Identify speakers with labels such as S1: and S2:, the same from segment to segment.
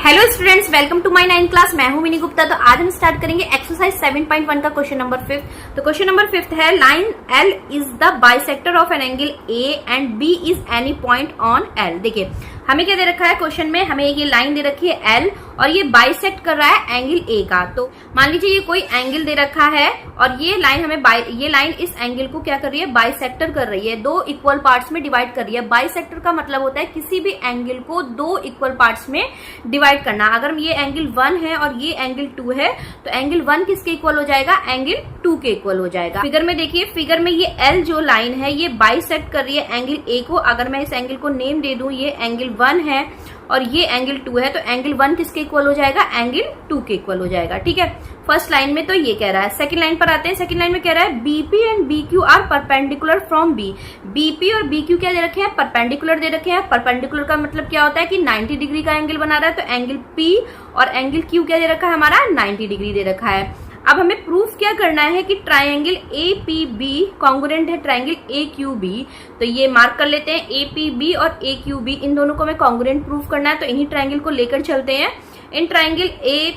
S1: Hello students, welcome to my 9th class. मैं हूं mini Gupta. तो आज हम स्टार्ट करेंगे एक्सरसाइज 7.1 का क्वेश्चन नंबर 5। तो क्वेश्चन नंबर 5 है, line L is the bisector of an angle A and B is any point on L. देखिए हमें क्या दे रखा है क्वेश्चन में, हमें ये लाइन दे रखी है एल और ये बाइसेक्ट कर रहा है एंगल ए का। तो मान लीजिए ये कोई एंगल दे रखा है और ये लाइन हमें ये लाइन इस एंगल को क्या कर रही है, बाइसेक्टर कर रही है, दो इक्वल पार्ट्स में डिवाइड कर रही है। बाइसेक्टर का मतलब होता है किसी भी एंगल को दो इक्वल पार्ट्स में डिवाइड करना। अगर ये एंगल 1 है और ये एंगल 2 है तो एंगल 1 किसके इक्वल हो जाएगा, एंगल 2 के इक्वल हो जाएगा। फिगर में देखिए, फिगर में ये एल जो लाइन है ये बाइसेक्ट कर रही है एंगल ए को। अगर मैं इस एंगल को नेम दे दूं, ये एंगल 1 है और ये एंगल 2 है, तो एंगल 1 किसके इक्वल हो जाएगा, एंगल 2 के इक्वल हो जाएगा। ठीक है, फर्स्ट लाइन में तो ये कह रहा है। सेकंड लाइन पर आते हैं। सेकंड लाइन में कह रहा है BP and BQ are perpendicular from B. BP और बीक्यू क्या दे रखे हैं, परपेंडिकुलर दे रखे हैं। परपेंडिकुलर का मतलब क्या होता है कि 90 डिग्री का एंगल बना रहा है। तो एंगल पी और एंगल क्यू क्या दे रखा है, हमारा 90 डिग्री दे रखा है। अब हमें प्रूफ क्या करना है कि triangle A P B congruent है ट्राइंगल ए क्यू बी। तो ये मार्क कर लेते हैं, ए पी बी और ए क्यू बी, इन दोनों को हमें कॉन्ग्रुएंट प्रूफ करना है। तो इन्हीं ट्राइंगल को लेकर चलते हैं। इन triangle A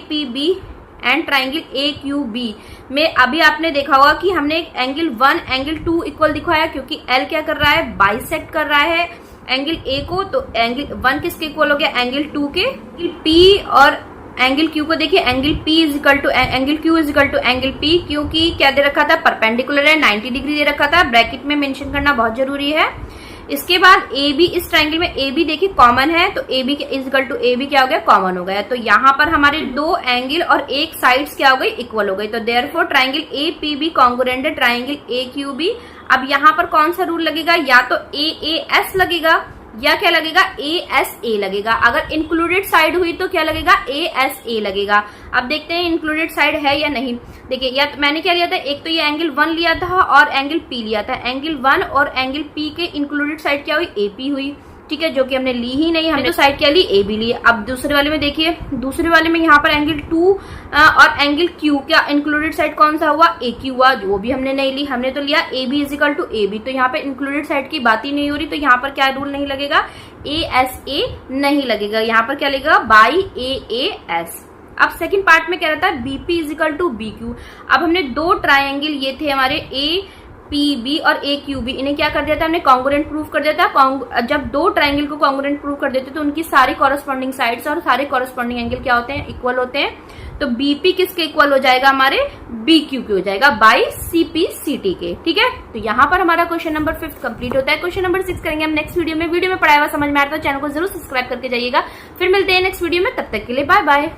S1: P B and triangle A Q B में अभी आपने देखा होगा कि हमने एंगल 1 एंगल 2 इक्वल दिखाया, क्योंकि एल क्या कर रहा है, बाइसेक्ट कर रहा है एंगल ए को। तो एंगल 1 किसके इक्वल हो गया, एंगल 2 के। पी और एंगल क्यू को देखिए, angle P is equal to angle Q is equal to angle P, क्योंकि क्या दे रखा था, परपेंडिकुलर है, 90 डिग्री दे रखा था। ब्रैकेट में मेंशन करना बहुत जरूरी है। इसके बाद ए बी, इस ट्राइंगल में ए बी देखिए कॉमन है, तो A B is equal to A B क्या हो गया, कॉमन हो गया। तो यहाँ पर हमारे दो एंगल और एक साइड्स क्या हो गई, इक्वल हो गई। तो therefore triangle A P B congruent है ट्राइंगल ए क्यू बी। अब यहाँ पर कौन सा रूल लगेगा, या तो ए एस लगेगा या क्या लगेगा, ए एस ए लगेगा। अगर इंक्लूडेड साइड हुई तो क्या लगेगा, ए एस ए लगेगा। अब देखते हैं इंक्लूडेड साइड है या नहीं। देखिए या तो मैंने क्या लिया था, एक तो ये एंगल 1 लिया था और एंगल पी लिया था। एंगल 1 और एंगल पी के इंक्लूडेड साइड क्या हुई, ए पी हुई। ठीक है, जो कि हमने ली ही नहीं, हमने तो साइड क्या ली, ए बी ली। अब दूसरे वाले में देखिए, दूसरे वाले में यहाँ पर एंगल 2 और एंगल क्यू क्या इंक्लूडेड साइड कौन सा हुआ, ए क्यू हुआ, वो भी हमने नहीं ली। हमने तो लिया A B is equal to A B. तो यहाँ पे इंक्लूडेड साइड की बात ही नहीं हो रही, तो यहाँ पर क्या रूल नहीं लगेगा, ए एस ए नहीं लगेगा। यहाँ पर क्या लगेगा, बाई ए एस। अब सेकंड पार्ट में कह रहा था BP is equal to B Q. अब हमने दो ट्राइंगल ये थे हमारे ए पी बी और ए क्यू बी, इन्हें क्या कर दिया था हमने, कॉन्ग्रुएंट प्रूफ कर दिया था। जब दो ट्राइंगल को कॉन्ग्रुएंट प्रूफ कर देते तो उनकी सारी कॉरेस्पॉन्डिंग साइड्स और सारे कॉरेस्पॉन्डिंग एंगल क्या होते हैं, इक्वल होते हैं। तो बीपी किसके इक्वल हो जाएगा, हमारे बी क्यू के हो जाएगा बाई सीपी सीटी के। ठीक है, तो यहाँ पर हमारा क्वेश्चन नंबर 5 कंप्लीट होता है। क्वेश्चन नंबर 6 करेंगे हम नेक्स्ट वीडियो में। वीडियो में पढ़ाया हुआ समझ में आता है तो चैनल को जरूर सब्सक्राइब करके जाइएगा। फिर मिलते हैं नेक्स्ट वीडियो में, तब तक के लिए बाय बाय।